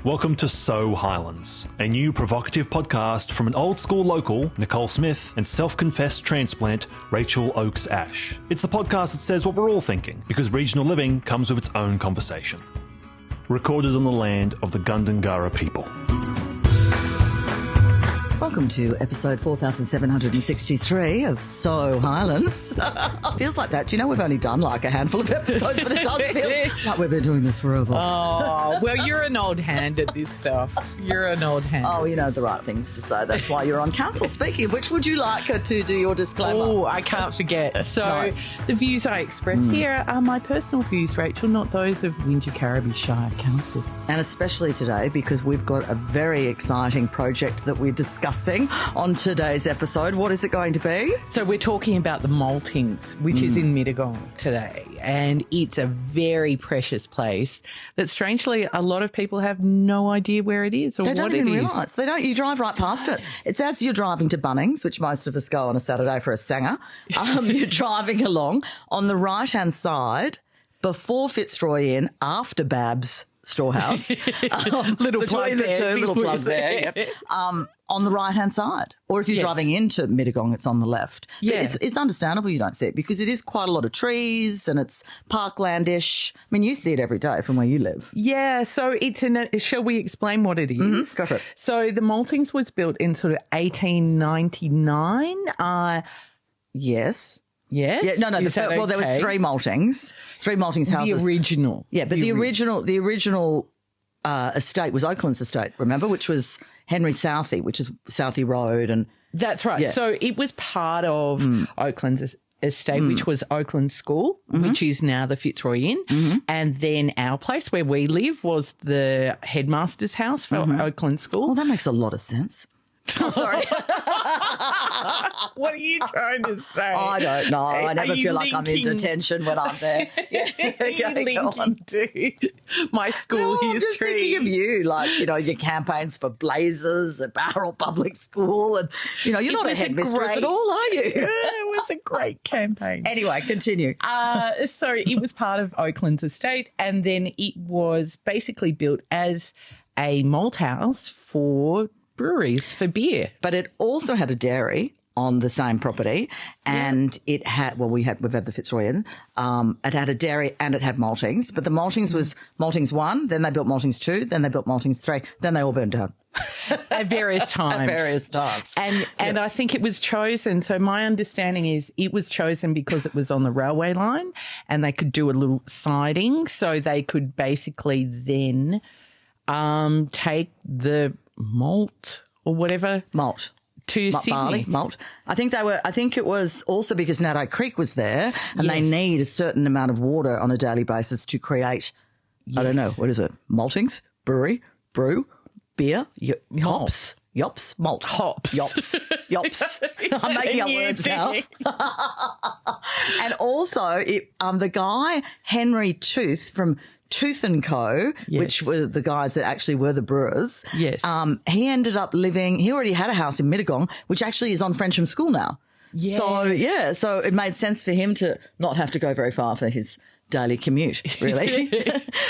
Welcome to So Highlands, a new provocative podcast from an old school local, Nicole Smith, and self-confessed transplant, Rachel Oakes Ash. It's the podcast that says what we're all thinking, because regional living comes with its own conversation. Recorded on the land of the Gundungurra people. Welcome to episode 4763 of So Highlands. Feels like that. Do you know we've only done like a handful of episodes, but it does feel like we've been doing this forever. Oh, well, you're an old hand at this stuff. You're an old hand. Oh, you know the right things to say. That's why you're on council. Speaking of which, would you like her to do your disclaimer? Oh, I can't forget. So the views I express here are my personal views, Rachel, not those of Wingecarribee Shire Council. And especially today because we've got a very exciting project that we're discussing on today's episode. What is it going to be? So we're talking about the Maltings, which is in Mittagong today. And it's a very precious place that strangely a lot of people have no idea where it is or what it is. They don't even realise. They don't. You drive right past it. It's as you're driving to Bunnings, which most of us go on a Saturday for a sanger. You're driving along on the right-hand side before Fitzroy Inn, after Bab's Storehouse. Little plug there. Little plug there. Yep. On the right-hand side. Or if you're driving into Mittagong, it's on the left. Yeah. But it's understandable you don't see it because it is quite a lot of trees and it's parklandish. I mean, you see it every day from where you live. Yeah, so it's shall we explain what it is? Mm-hmm. Go for it. So the Maltings was built in sort of 1899. Yes. Yes. Yeah, no. There was three Maltings houses. The original. Yeah, but the original estate was Oakland's estate, remember, which was Henry Southey, which is Southey Road. And that's right. Yeah. So it was part of Oakland's estate, which was Oakland School, which is now the Fitzroy Inn. And then our place where we live was the headmaster's house for Oakland School. Well, that makes a lot of sense. Oh, sorry. What are you trying to say? I don't know. I never feel like I'm in detention when I'm there. Are you linking to my school history? I'm just thinking of you, like, you know, your campaigns for Blazers at Barrel Public School and, you know, you're not a headmistress at all, are you? Yeah, it was a great campaign. Anyway, continue. So it was part of Oakland's estate and then it was basically built as a malt house for breweries for beer. But it also had a dairy on the same property and it had, well, we've had the Fitzroy Inn. It had a dairy and it had Maltings, but the Maltings was Maltings 1, then they built Maltings 2, then they built Maltings 3, then they all burned down. At various times. And I think it was chosen, so my understanding is it was chosen because it was on the railway line and they could do a little siding so they could basically then take the malt or whatever to Sydney. Barley, malt. I think it was also because Snøhetta Creek was there and they need a certain amount of water on a daily basis to create, I don't know, what is it? Maltings, brew, beer, hops. Yops, malt. Hops. Yops. I'm making up words now. And also the guy, Henry Tooth from Tooth & Co., which were the guys that actually were the brewers. Yes. He ended up he already had a house in Mittagong, which actually is on Frensham School now. Yes. So it made sense for him to not have to go very far for his daily commute, really.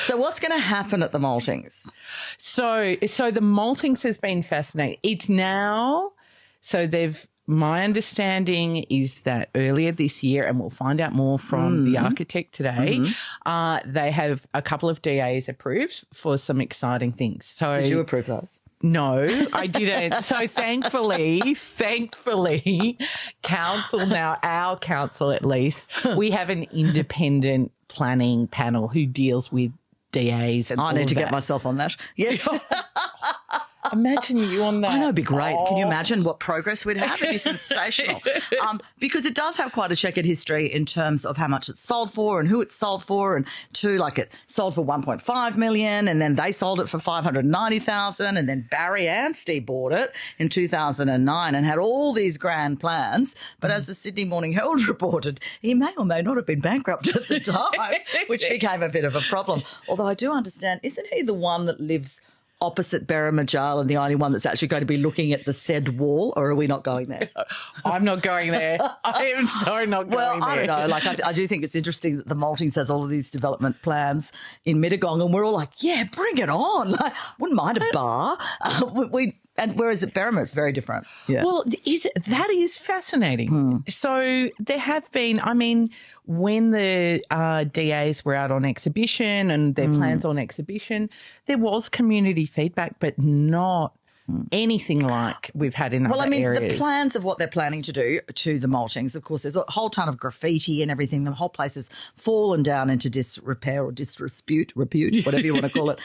So what's going to happen at the Maltings? So the Maltings has been fascinating. It's now, my understanding is that earlier this year, and we'll find out more from the architect today, they have a couple of DAs approved for some exciting things. So did you approve those? No, I didn't. So thankfully, council now, our council at least, we have an independent planning panel who deals with DAs and I need to get myself on that. Yes. Imagine you on that. I know, it'd be great. Can you imagine what progress we'd have? It'd be sensational. Because it does have quite a checkered history in terms of how much it's sold for and who it's sold for, and like it sold for 1.5 million and then they sold it for 590,000 and then Barry Anstey bought it in 2009 and had all these grand plans. But as the Sydney Morning Herald reported, he may or may not have been bankrupt at the time, which became a bit of a problem. Although I do understand, isn't he the one that lives opposite Berrima Jail and the only one that's actually going to be looking at the said wall, or are we not going there? I'm not going there. I am so not going there. Well, I don't know. Like, I do think it's interesting that the Maltings has all of these development plans in Mittagong, and we're all like, yeah, bring it on. Like, wouldn't mind a bar. And whereas at Berrima, it's very different. Yeah. Well, that is fascinating. So there have been, I mean, when the DAs were out on exhibition and their plans on exhibition, there was community feedback, but not anything like we've had in other areas. The plans of what they're planning to do to the Maltings, of course, there's a whole ton of graffiti and everything. The whole place has fallen down into disrepair or repute, whatever you want to call it.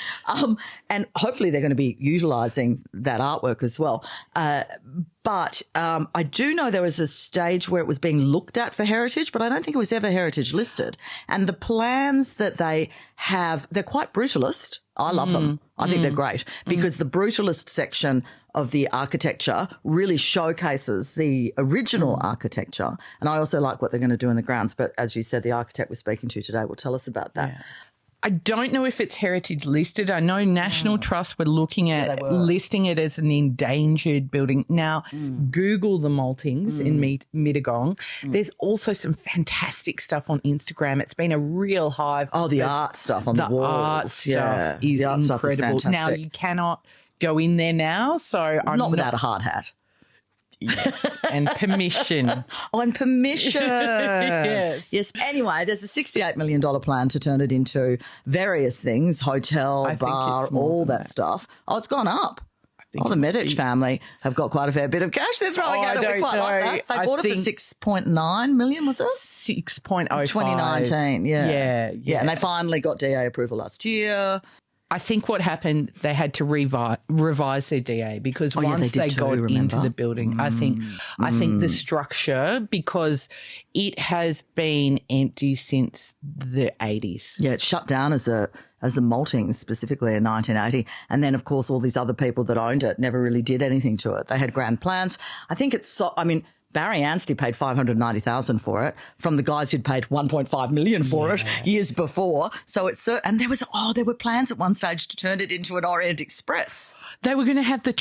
And hopefully they're going to be utilising that artwork as well. But I do know there was a stage where it was being looked at for heritage, but I don't think it was ever heritage listed. And the plans that they have, they're quite brutalist. I love them. I think they're great because the brutalist section of the architecture really showcases the original architecture. And I also like what they're going to do in the grounds. But as you said, the architect we're speaking to today will tell us about that. Yeah. I don't know if it's heritage listed. I know National Trust were looking at listing it as an endangered building. Now, Google the Maltings in Mittagong. There's also some fantastic stuff on Instagram. It's been a real hive. Oh, the art stuff on the walls. Art stuff is incredible. Now, you cannot go in there now, so I'm not without a hard hat. Yes, and permission. And permission. Yes. Anyway, there's a $68 million plan to turn it into various things, hotel, bar, all that stuff. Oh, it's gone up. The Mittagong family have got quite a fair bit of cash they're throwing at it. We quite like that. They bought it for $6.9 million, was it? 6.05. 2019, yeah. And they finally got DA approval last year. I think what happened, they had to revise their DA because once they got into the building, I think the structure, because it has been empty since the 80s. Yeah, it shut down as a Maltings specifically in 1980. And then, of course, all these other people that owned it never really did anything to it. They had grand plans. I think Barry Anstey paid $590,000 for it from the guys who'd paid $1.5 million for it years before. So and there were plans at one stage to turn it into an Orient Express. They were going to have the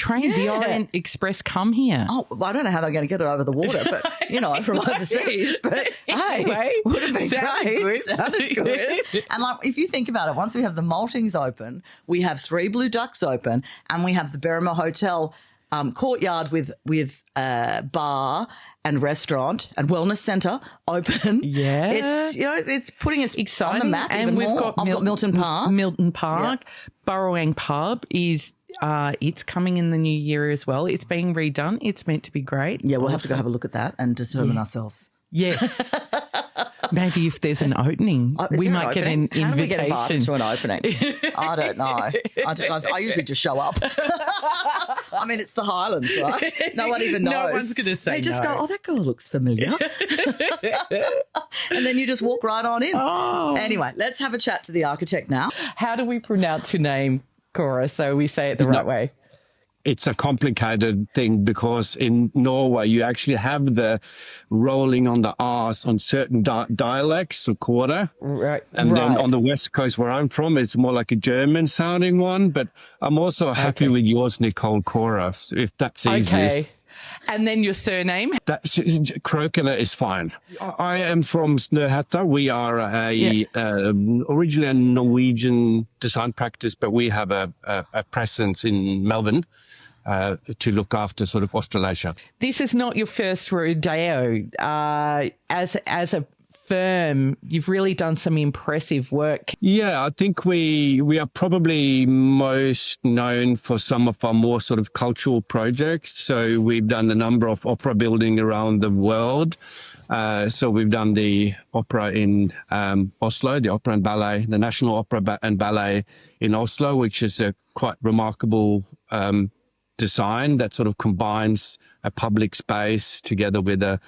Orient Express come here. Oh, well, I don't know how they're going to get it over the water, but from overseas. But hey, would have been great. Good. Sounded good. And if you think about it, once we have the Maltings open, we have 3 Blue Ducks open, and we have the Berrima Hotel courtyard with bar and restaurant and wellness centre open. Yeah. It's putting us exciting on the map. And we've got Milton Park. Milton Park. Yeah. Burrowang Pub is it's coming in the new year as well. It's being redone. It's meant to be great. Yeah, we'll have to go have a look at that and determine ourselves. Yes. Maybe if there's an opening, we might get an invitation. How do we get invited to an opening? I don't know. I usually just show up. I mean, it's the Highlands, right? No one even knows. No one's going to say They just go, oh, that girl looks familiar. And then you just walk right on in. Oh. Anyway, let's have a chat to the architect now. How do we pronounce your name, Cora, so we say it the right way? It's a complicated thing because in Norway you actually have the rolling on the R's on certain dialects or quarter. Right. And then on the West Coast where I'm from, it's more like a German sounding one. But I'm also happy with yours, Nicole, Cora, if that's easiest. Okay. And then your surname? Krokene is fine. I am from Snøhetta. We are originally a Norwegian design practice, but we have a presence in Melbourne to look after sort of Australasia. This is not your first rodeo. As a firm, you've really done some impressive work. Yeah, I think we are probably most known for some of our more sort of cultural projects. So we've done a number of opera building around the world. So we've done the opera in Oslo, the opera and ballet, the National Opera and Ballet in Oslo, which is a quite remarkable design that sort of combines a public space together with a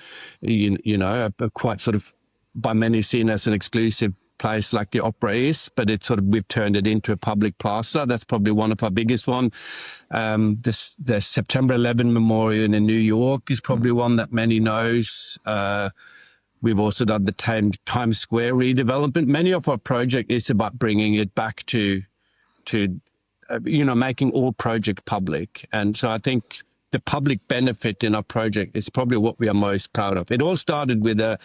quite sort of by many seen as an exclusive place like the opera is, but we've turned it into a public plaza. That's probably one of our biggest one. The September 11 Memorial in New York is probably one that many knows. We've also done the Times Square redevelopment. Many of our project is about bringing it back to making all projects public. And so I think the public benefit in our project is probably what we are most proud of. It all started with a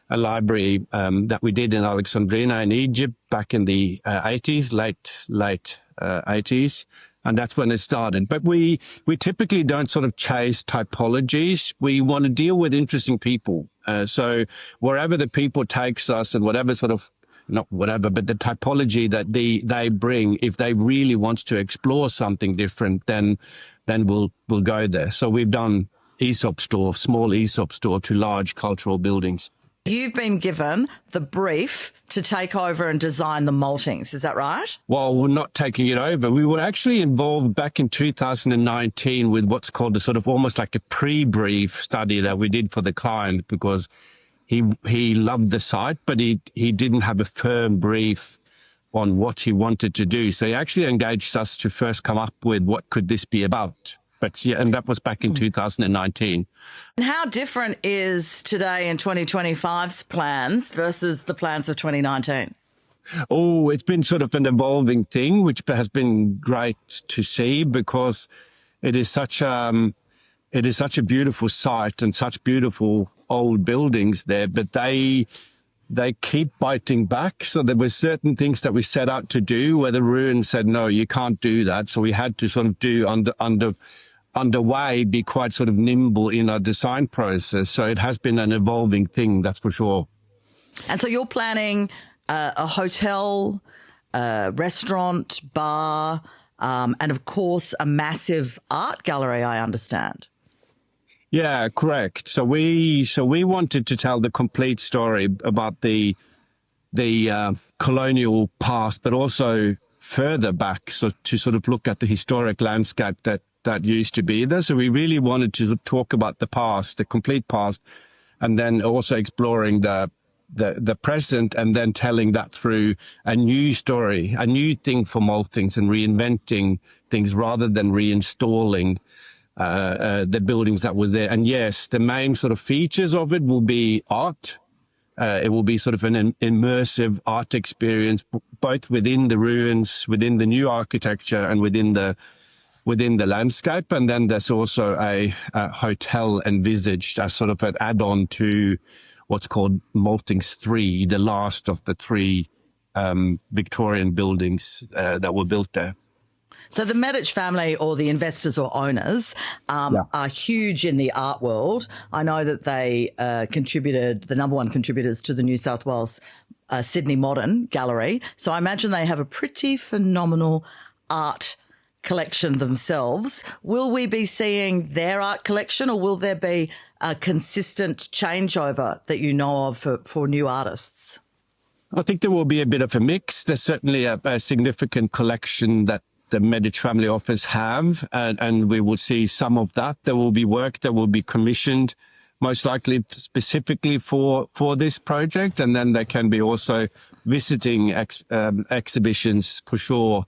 library that we did in Alexandria in Egypt back in the 80s, late 80s. And that's when it started. But we typically don't sort of chase typologies. We want to deal with interesting people. So wherever the people takes us and whatever sort of, not whatever, but the typology that they bring, if they really want to explore something different, then we'll go there. So we've done small ESOP store to large cultural buildings. You've been given the brief to take over and design the Maltings. Is that right? Well, we're not taking it over. We were actually involved back in 2019 with what's called a sort of almost like a pre-brief study that we did for the client, because he loved the site, but he didn't have a firm brief on what he wanted to do. So he actually engaged us to first come up with what could this be about. But yeah, and that was back in 2019. And how different is today in 2025's plans versus the plans of 2019? Oh, it's been sort of an evolving thing, which has been great to see, because it is such a beautiful site and such beautiful old buildings there, but they keep biting back. So there were certain things that we set out to do where the ruin said, no, you can't do that. So we had to sort of do underway, be quite sort of nimble in our design process. So it has been an evolving thing, that's for sure. And so you're planning a hotel, restaurant, bar, and of course a massive art gallery, I understand. Yeah, correct. So we wanted to tell the complete story about the colonial past, but also further back, so to sort of look at the historic landscape that used to be there. So we really wanted to talk about the past, the complete past, and then also exploring the present, and then telling that through a new story, a new thing for Maltings, and reinventing things rather than reinstalling the buildings that was there. And yes, the main sort of features of it will be art. It will be sort of an immersive art experience, both within the ruins, within the new architecture, and within the landscape. And then there's also a hotel envisaged as sort of an add-on to what's called Maltings 3, the last of the 3 Victorian buildings that were built there. So the Mettage family, or the investors or owners, are huge in the art world. I know that they contributed, the number one contributors to the New South Wales Sydney Modern Gallery. So I imagine they have a pretty phenomenal art collection themselves. Will we be seeing their art collection, or will there be a consistent changeover that you know of for new artists? I think there will be a bit of a mix. There's certainly a significant collection that the Mettage family office have, and we will see some of that. There will be work that will be commissioned, most likely specifically for this project, and then there can be also visiting exhibitions for sure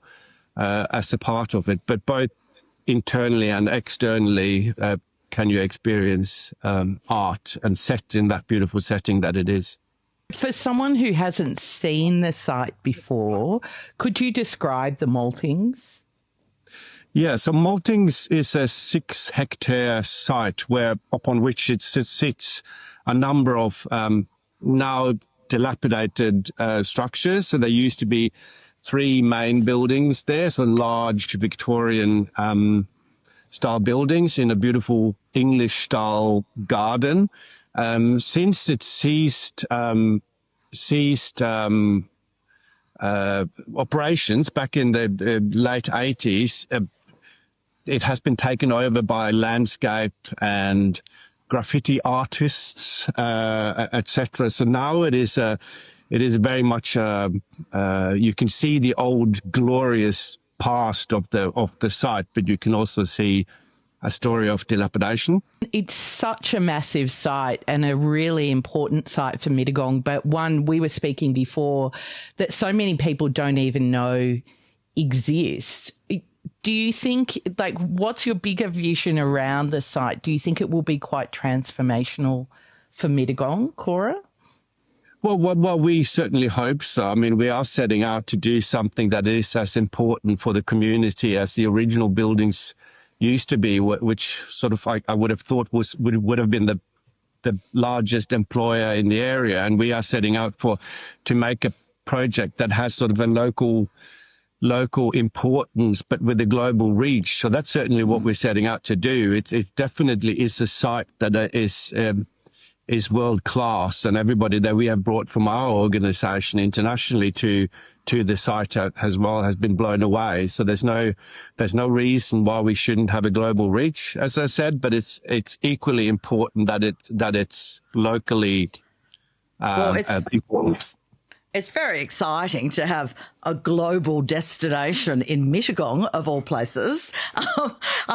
as a part of it. But both internally and externally, can you experience art and set in that beautiful setting that it is. For someone who hasn't seen the site before, could you describe the Maltings? Yeah, so Maltings is a 6-hectare site upon which it sits a number of now dilapidated structures. So there used to be 3 main buildings there, so large Victorian style buildings in a beautiful English style garden. Since it ceased operations back in the late 80s, it has been taken over by landscape and graffiti artists, etc. So now it is very much you can see the old glorious past of the site, but you can also see a story of dilapidation. It's such a massive site and a really important site for Mittagong, but one we were speaking before that so many people don't even know exists. Do you think, what's your bigger vision around the site? Do you think it will be quite transformational for Mittagong, Cora? Well, we certainly hope so. I mean, we are setting out to do something that is as important for the community as the original buildings used to be, which sort of I would have thought would have been the largest employer in the area. And we are setting out to make a project that has sort of a local importance, but with a global reach. So that's certainly what we're setting out to do. It definitely is a site that is world class, and everybody that we have brought from our organization internationally to the site as well has been blown away. So there's no reason why we shouldn't have a global reach, as I said, but it's equally important that it's locally important. It's very exciting to have a global destination in Mittagong, of all places.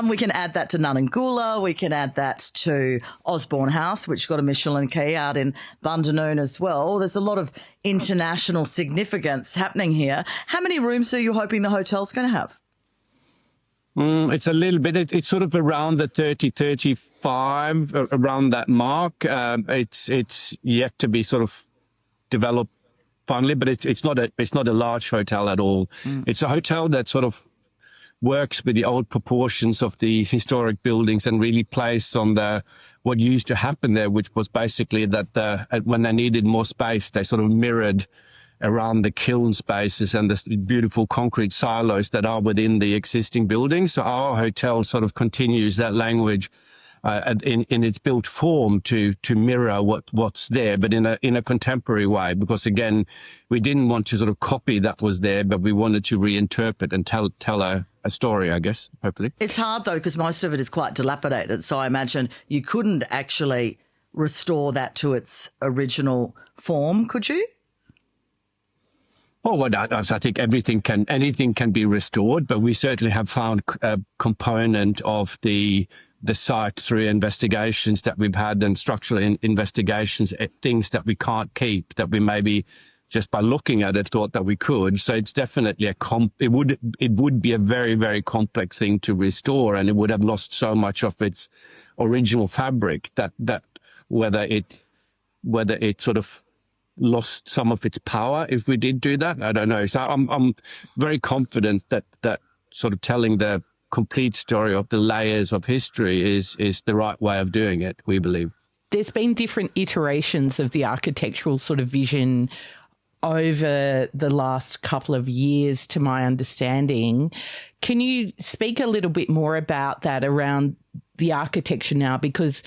We can add that to Nunangula. We can add that to Osborne House, which got a Michelin key out in Bundanon as well. There's a lot of international significance happening here. How many rooms are you hoping the hotel's going to have? It's a little bit, it's sort of around the 30, 35, around that mark. It's yet to be sort of developed finally, but it's not a large hotel at all. It's a hotel that sort of works with the old proportions of the historic buildings and really plays on what used to happen there, which was basically that when they needed more space, they sort of mirrored around the kiln spaces and the beautiful concrete silos that are within the existing buildings. So our hotel sort of continues that language in its built form to mirror what's there, but in a contemporary way, because again, we didn't want to sort of copy that was there, but we wanted to reinterpret and tell a story, I guess, hopefully. It's hard though, because most of it is quite dilapidated. So I imagine you couldn't actually restore that to its original form, could you? Oh, well, I think anything can be restored, but we certainly have found a component of the site through investigations that we've had and structural investigations, things that we can't keep, that we maybe just by looking at it thought that we could. So it's definitely it would be a very, very complex thing to restore, and it would have lost so much of its original fabric that whether it sort of lost some of its power if we did do that, I don't know. So I'm very confident that sort of telling the complete story of the layers of history is the right way of doing it, we believe. There's been different iterations of the architectural sort of vision over the last couple of years, to my understanding. Can you speak a little bit more about that around the architecture now? Because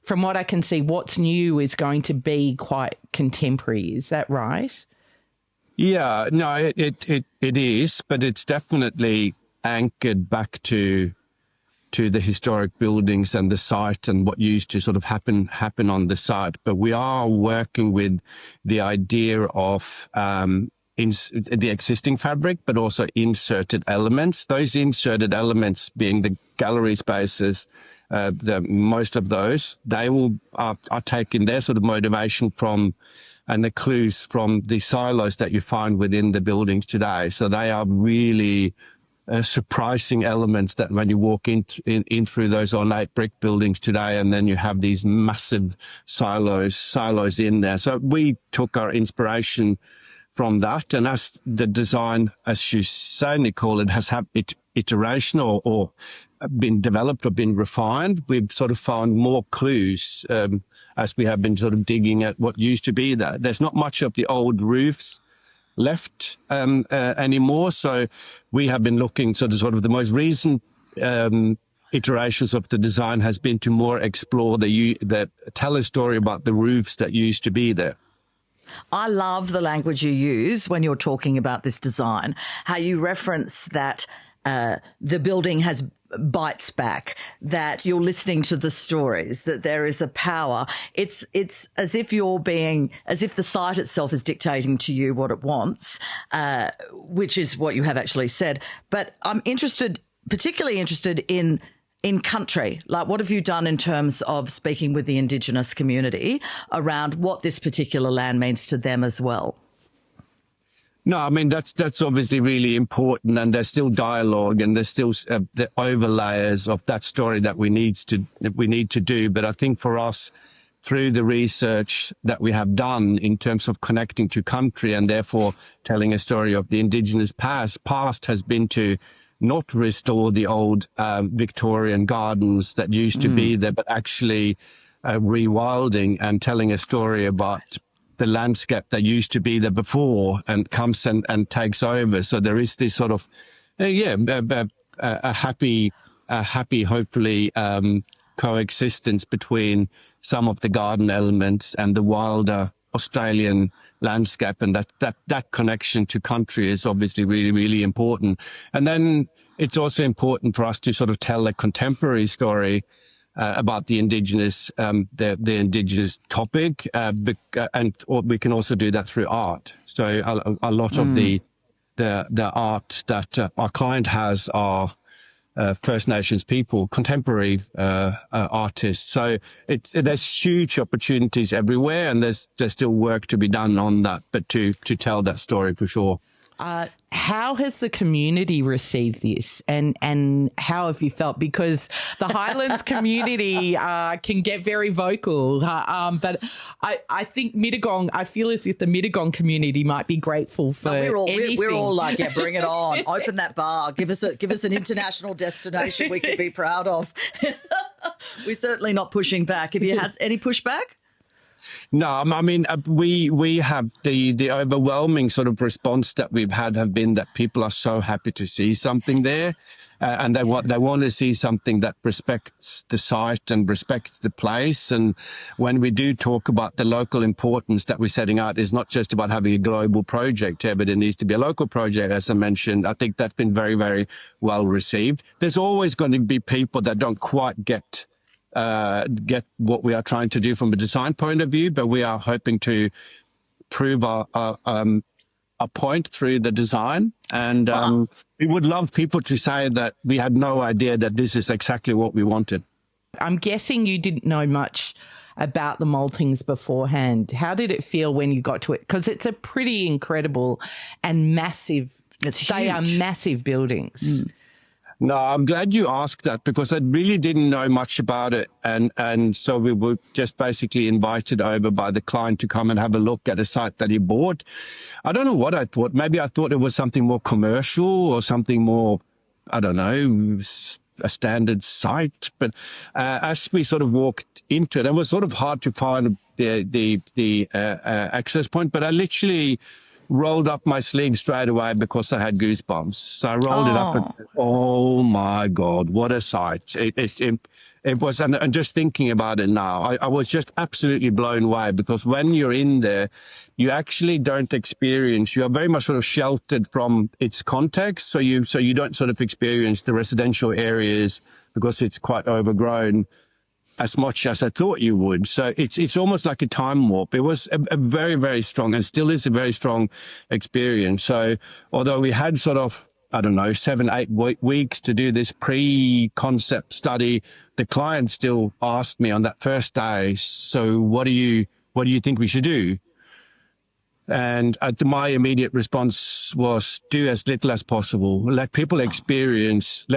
from what I can see, what's new is going to be quite contemporary. Is that right? Yeah, no, it is, but it's definitely anchored back to the historic buildings and the site and what used to sort of happen on the site. But we are working with the idea of the existing fabric, but also inserted elements. Those inserted elements being the gallery spaces, most of those, they are taking their sort of motivation from and the clues from the silos that you find within the buildings today. So they are really surprising elements that when you walk in through those ornate brick buildings today, and then you have these massive silos in there. So we took our inspiration from that, and as the design, as you say, Nicole, it has had iteration or been developed or been refined. We've sort of found more clues as we have been sort of digging at what used to be there. There's not much of the old roofs left anymore, so we have been looking sort of the most recent iterations of the design has been to more explore tell a story about the roofs that used to be there. I love the language you use when you're talking about this design, how you reference that the building has bites back, that you're listening to the stories, that there is a power. It's as if the site itself is dictating to you what it wants, which is what you have actually said. But I'm particularly interested in country. Like, what have you done in terms of speaking with the Indigenous community around what this particular land means to them as well? No, I mean, that's obviously really important, and there's still dialogue and there's still the overlayers of that story that we need to do. But I think for us, through the research that we have done in terms of connecting to country and therefore telling a story of the Indigenous past has been to not restore the old Victorian gardens that used to be there, but actually rewilding and telling a story about the landscape that used to be there before and comes and takes over. So there is this sort of, a happy, hopefully, coexistence between some of the garden elements and the wilder Australian landscape, and that connection to country is obviously really, really important. And then it's also important for us to sort of tell a contemporary story about the Indigenous, the Indigenous topic, or we can also do that through art. So a lot of the art that our client has are First Nations people, contemporary artists. So there's huge opportunities everywhere, and there's still work to be done on that, but to tell that story for sure. How has the community received this, and how have you felt? Because the Highlands community can get very vocal, but I think Mittagong, I feel as if the Mittagong community might be grateful for anything. We're all like, yeah, bring it on, open that bar, give us an international destination we can be proud of. We're certainly not pushing back. Have you had any pushback? No, I mean, we have the overwhelming sort of response that we've had have been that people are so happy to see something there, and they want to see something that respects the site and respects the place. And when we do talk about the local importance that we're setting out, is not just about having a global project here, but it needs to be a local project, as I mentioned. I think that's been very, very well received. There's always going to be people that don't quite get what we are trying to do from a design point of view, but we are hoping to prove our point through the design. And we would love people to say that we had no idea that this is exactly what we wanted. I'm guessing you didn't know much about the Maltings beforehand. How did it feel when you got to it? Because it's a pretty incredible and massive, they are massive buildings. No, I'm glad you asked that, because I really didn't know much about it. And so we were just basically invited over by the client to come and have a look at a site that he bought. I don't know what I thought. Maybe I thought it was something more commercial or something more, I don't know, a standard site. But as we sort of walked into it, it was sort of hard to find the access point. But I literally rolled up my sleeve straight away because I had goosebumps. So I rolled it up and, oh my God, what a sight. It was, and just thinking about it now, I was just absolutely blown away, because when you're in there, you actually don't experience, you are very much sort of sheltered from its context. So you don't sort of experience the residential areas because it's quite overgrown as much as I thought you would. So it's almost like a time warp. It was a very, very strong, and still is a very strong experience. So although we had sort of, I don't know, 7-8 weeks to do this pre-concept study, the client still asked me on that first day, so what do you think we should do? And my immediate response was, do as little as possible. Let people experience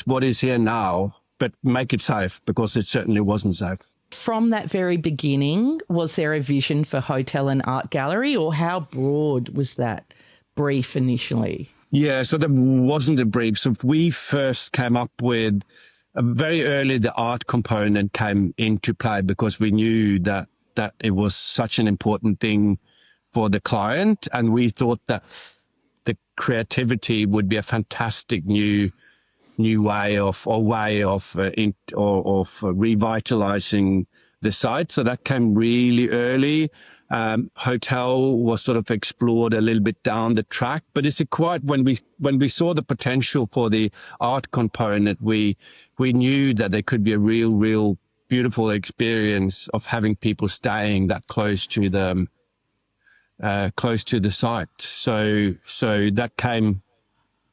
what is here now, but make it safe, because it certainly wasn't safe. From that very beginning, was there a vision for hotel and art gallery, or how broad was that brief initially? Yeah, so there wasn't a brief. So we first came up with, very early, the art component came into play, because we knew that it was such an important thing for the client. And we thought that the creativity would be a fantastic new way of revitalizing the site. So that came really early. Hotel was sort of explored a little bit down the track, but it's when we saw the potential for the art component, we knew that there could be a real beautiful experience of having people staying that close to the site. So that came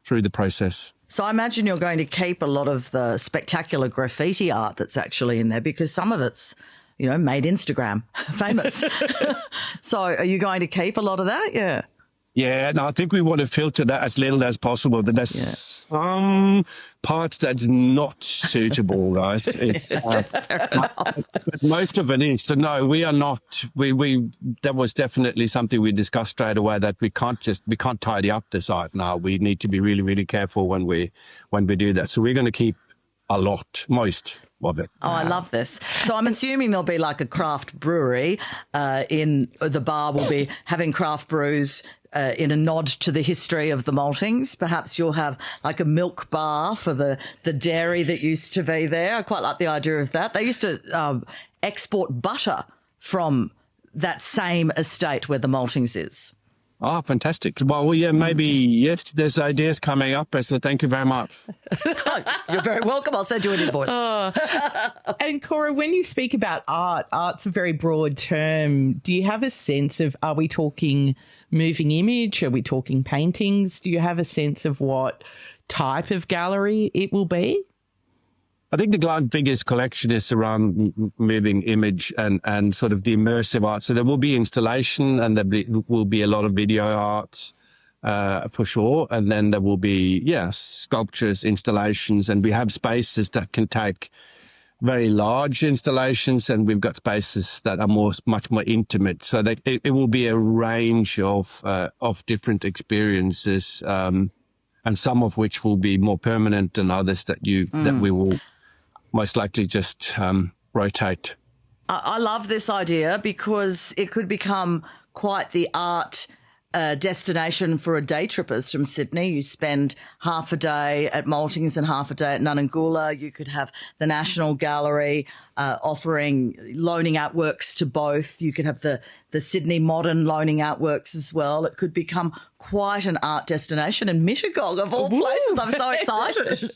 through the process. So I imagine you're going to keep a lot of the spectacular graffiti art that's actually in there, because some of it's, made Instagram famous. So are you going to keep a lot of that? Yeah. Yeah, no, I think we want to filter that as little as possible. But there's some parts that's not suitable, guys. It's, but most of it is. So no, we are not. We that was definitely something we discussed straight away, that we can't tidy up the site now. We need to be really, really careful when we do that. So we're going to keep most of it. Oh, I love this. So I'm assuming there'll be like a craft brewery in the bar. Will be having craft brews in a nod to the history of the maltings. Perhaps you'll have like a milk bar for the dairy that used to be there. I quite like the idea of that. They used to export butter from that same estate where the maltings is. Oh, fantastic. Well, yeah, maybe, yes, there's ideas coming up. So thank you very much. You're very welcome. I'll send you an invoice. And Cora, when you speak about art's a very broad term. Do you have a sense of, are we talking moving image? Are we talking paintings? Do you have a sense of what type of gallery it will be? I think the biggest collection is around moving image and sort of the immersive art. So there will be installation, and there will be a lot of video arts for sure. And then there will be, sculptures, installations, and we have spaces that can take very large installations, and we've got spaces that are much more intimate. So that it will be a range of different experiences, and some of which will be more permanent than others that we will most likely just rotate. I love this idea because it could become quite the art destination for a day trippers from Sydney. You spend half a day at Maltings and half a day at Nunangula. You could have the National Gallery loaning out works to both. You could have the Sydney Modern loaning out works as well. It could become quite an art destination in Mittagong, of all places. I'm so excited.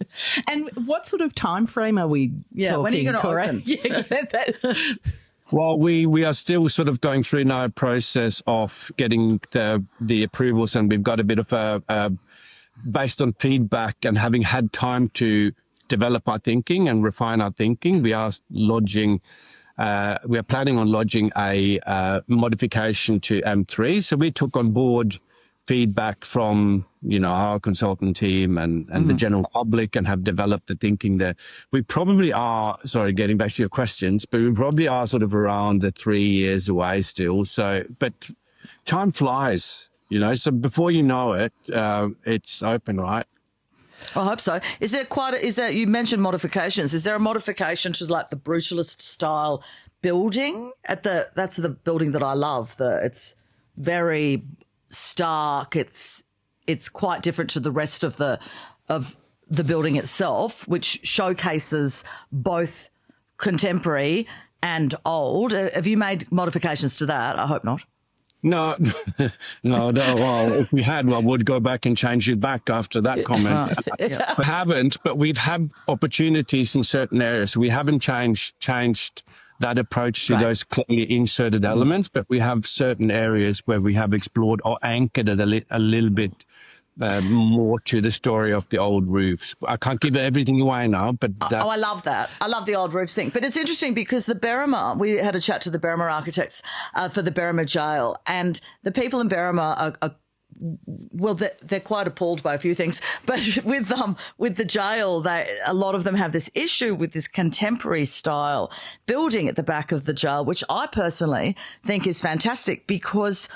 And what sort of time frame are we talking? When are you going to open? Well, we are still sort of going through now a process of getting the approvals, and we've got a bit of a based on feedback and having had time to develop our thinking and refine our thinking. We are planning on lodging a modification to M3. So we took on board feedback from, our consultant team and the general public, and have developed the thinking there. We probably are, getting back to your questions, but we probably are sort of around the 3 years away still. So, but time flies, so before you know it, it's open, right? I hope so. Is there you mentioned modifications. Is there a modification to like the brutalist style building that's the building that I love. It's very stark. It's quite different to the rest of the building itself, which showcases both contemporary and old. Have you made modifications to that? I hope not. No. Well, if we had, I would go back and change it back after that comment. We haven't, but we've had opportunities in certain areas. We haven't changed that approach to those clearly inserted elements, but we have certain areas where we have explored or anchored it a little bit more to the story of the old roofs. I can't give everything away now, but I love that. I love the old roofs thing. But it's interesting because the Berrima, we had a chat to the Berrima architects for the Berrima jail, and the people in Berrima are they're quite appalled by a few things, but with the jail, a lot of them have this issue with this contemporary style building at the back of the jail, which I personally think is fantastic, because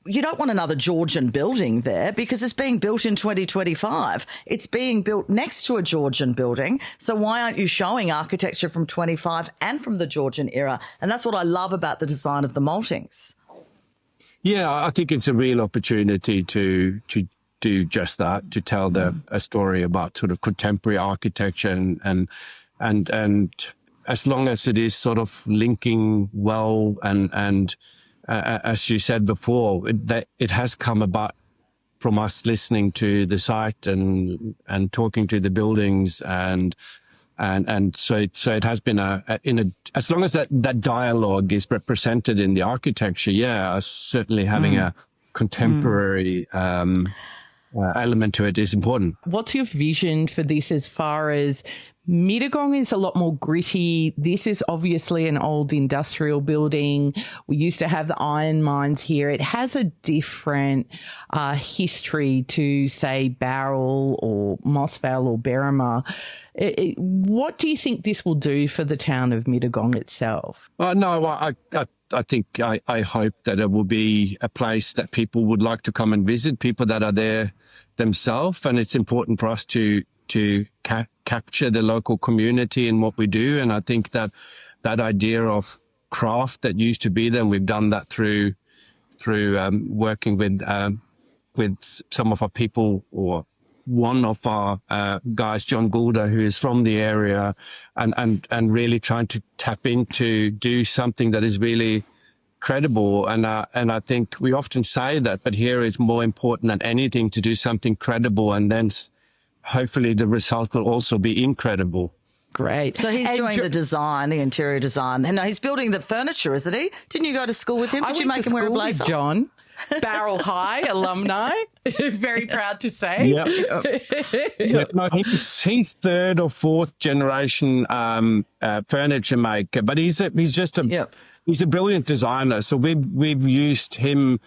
you don't want another Georgian building there, because it's being built in 2025. It's being built next to a Georgian building. So why aren't you showing architecture from 25 and from the Georgian era? And that's what I love about the design of the Maltings. Yeah, I think it's a real opportunity to do just that, to tell a story about sort of contemporary architecture and as long as it is sort of linking well and as you said before, it has come about from us listening to the site and talking to the buildings and so it has been as long as that dialogue is represented in the architecture, certainly having a contemporary element to it is important. What's your vision for this as far as Mittagong is a lot more gritty. This is obviously an old industrial building. We used to have the iron mines here. It has a different history to, say, Barrel or Mossvale or Berrima. What do you think this will do for the town of Mittagong itself? No, I think I hope that it will be a place that people would like to come and visit, people that are there themselves. And it's important for us to capture the local community in what we do. And I think that idea of craft that used to be there, and we've done that through working with some of our people, or one of our guys, John Goulder, who is from the area, and really trying to tap into do something that is really credible. And I think we often say that, but here is more important than anything to do something credible, and then hopefully the result will also be incredible. Great. So he's doing the design, the interior design. And he's building the furniture, isn't he? Didn't you go to school with him? Did you make him wear a blazer? John. Barrel High alumni. Very proud to say. Yep. No, he's third or fourth generation furniture maker, but he's a brilliant designer. So we've used him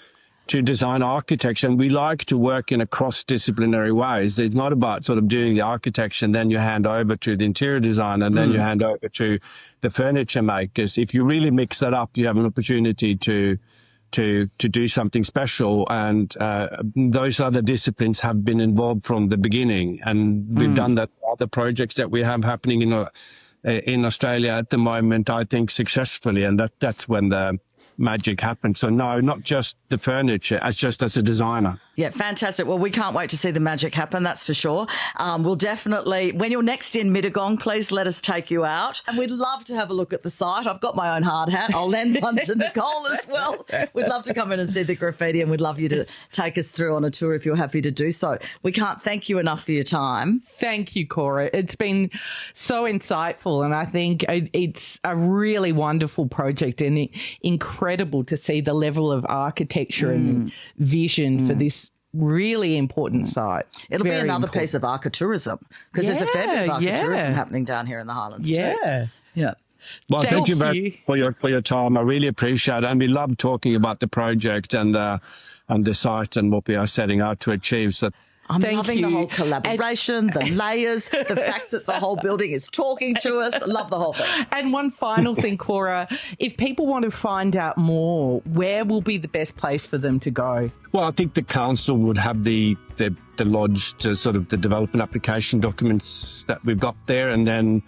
to design architecture, and we like to work in a cross-disciplinary ways. It's not about sort of doing the architecture and then you hand over to the interior design and then you hand over to the furniture makers. If you really mix that up, you have an opportunity to do something special, and those other disciplines have been involved from the beginning, and we've done that with other projects that we have happening in Australia at the moment, I think successfully, and that's when the magic happens. So no, not just the furniture, just as a designer. Yeah, fantastic. Well, we can't wait to see the magic happen, that's for sure. We'll definitely, when you're next in Mittagong, please let us take you out. And we'd love to have a look at the site. I've got my own hard hat. I'll lend one to Nicole as well. We'd love to come in and see the graffiti, and we'd love you to take us through on a tour if you're happy to do so. We can't thank you enough for your time. Thank you, Cora. It's been so insightful, and I think it's a really wonderful project, and incredible to see the level of architecture and vision for this really important site. It'll be another piece of architourism, because there's a fair bit of architourism happening down here in the Highlands too. Yeah. Well, thank you very much for your time. I really appreciate it, and we love talking about the project and the site and what we are setting out to achieve. So I'm loving the whole collaboration, the layers, the fact that the whole building is talking to us. I love the whole thing. And one final thing, Cora, if people want to find out more, where will be the best place for them to go? Well, I think the council would have the lodged sort of the development application documents that we've got there, and then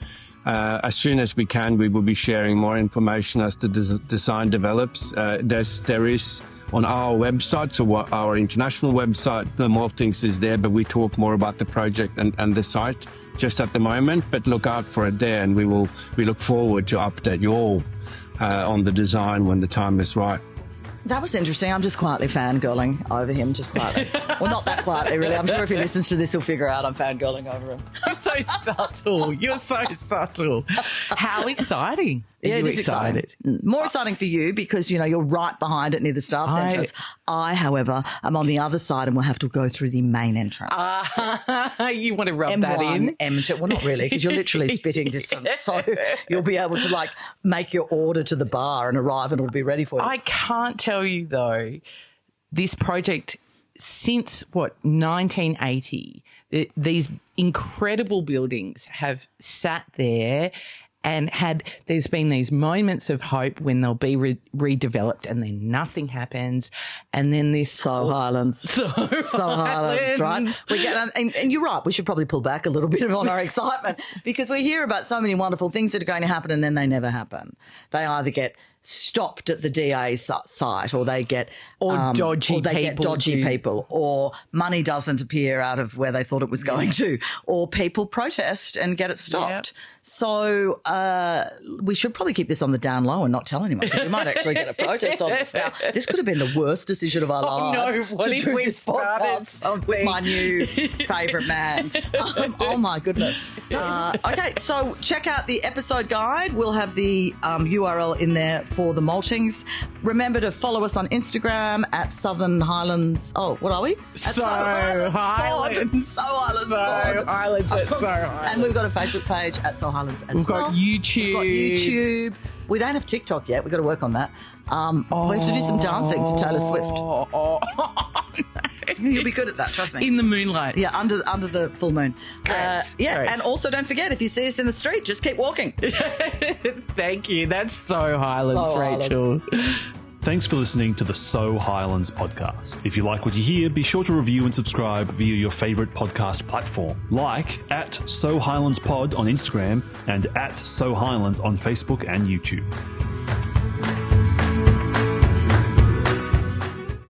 as soon as we can, we will be sharing more information as the design develops. There is on our website, so our international website, the Maltings is there, but we talk more about the project and the site just at the moment. But look out for it there, and we look forward to update you all on the design when the time is right. That was interesting. I'm just quietly fangirling over him, just quietly. Well, not that quietly, really. I'm sure if he listens to this, he'll figure out I'm fangirling over him. You're so subtle. You're so subtle. How exciting. Yeah, it is excited. More exciting for you because, you're right behind it near the staff entrance. I, however, am on the other side and will have to go through the main entrance. You want to rub M1, that in? M2. Well, not really, because you're literally spitting distance. So you'll be able to, make your order to the bar and arrive and it'll be ready for you. I can't tell you, though, this project, since, 1980, these incredible buildings have sat there and there's been these moments of hope when they'll be redeveloped and then nothing happens. And then this... So Highlands, right? We get, and you're right, we should probably pull back a little bit on our excitement because we hear about so many wonderful things that are going to happen and then they never happen. They either get stopped at the DA's site, or they get dodgy people, or money doesn't appear out of where they thought it was going to, or people protest and get it stopped. Yep. So we should probably keep this on the down low and not tell anyone, because we might actually get a protest on this now. This could have been the worst decision of our lives. No, what if we started something? With my new favourite man. Oh my goodness. Okay, so check out the episode guide. We'll have the URL in there for the Maltings. Remember to follow us on Instagram at Southern Highlands. Oh, what are we? At So Highlands. So Highlands. So Highlands at So Highlands. And we've got a Facebook page at So Highlands as We've well. got YouTube. We've got YouTube. We don't have TikTok yet. We've got to work on that. We have to do some dancing to Taylor Swift. You'll be good at that, trust me. In the moonlight. Yeah, under the full moon. Great, great. And also don't forget, if you see us in the street, just keep walking. Thank you. That's So Highlands, Rachel. Thanks for listening to the So Highlands podcast. If you like what you hear, be sure to review and subscribe via your favourite podcast platform, like at So Highlands Pod on Instagram and at So Highlands on Facebook and YouTube.